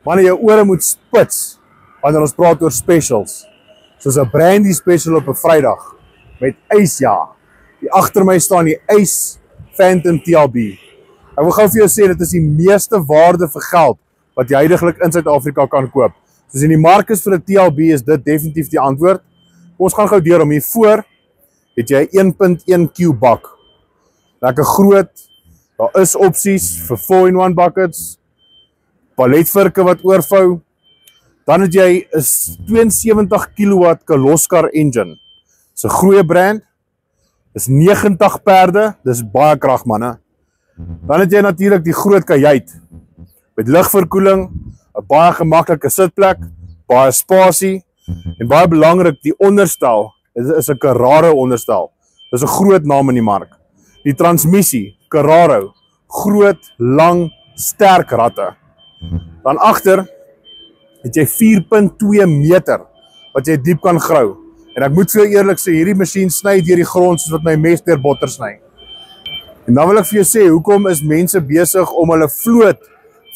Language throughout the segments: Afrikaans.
Wanneer jou ore moet spits, wanneer ons praat oor specials, soos 'n brandy special op 'n Vrydag, met ys ja. Die agter my staan die Ace Phantom TLB. Ek wil gou vir jou sê, dit is die meeste waarde vir geld, wat jy huidiglik in Suid-Afrika kan koop. Soos in die mark is vir 'n TLB, is dit definitief die antwoord. Ons gaan gou deur om hiervoor, het jy 1.1 Q bak. Lekker groot, daar is opsies vir 4-in-1 buckets, paletvirke wat oorvou, dan het jy 'n 72 kW Kirloskar engine. Dis 'n goeie brand, dis 90 perde, dis baie krag manne. Dan het jy natuurlik die groot kajuit, met lugverkoeling, 'n baie gemaklike sitplek, baie spasie, en baie belangrik, die onderstel, is 'n Carraro onderstel. Dis 'n groot naam in die mark. Die transmissie, Carraro, groot, lang, sterk ratte. Dan agter het jy 4.2 meter wat jy diep kan grou. En ek moet vir jou eerlik sê, hierdie masjien sny deur die grond soos wat my mes deur botter sny. En dan wil ek vir jou sê, hoekom is mense besig om hulle vloot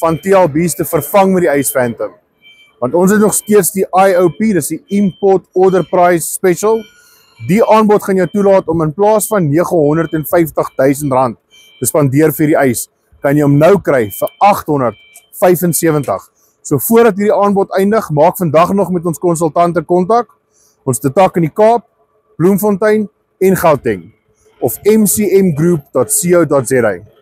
van TLB's te vervang met die Ace Phantom? Want ons het nog steeds die IOP, dis die Import Order Price Special. Die aanbod gaan jou toelaat om in plaas van R950.000 te spandeer vir die Ace, kan jy hom nou kry vir R875. So voordat hierdie aanbod eindig, maak vandag nog met ons konsultante kontak. Ons te tak in die Kaap, Bloemfontein en Gauteng of mcmgroup.co.za.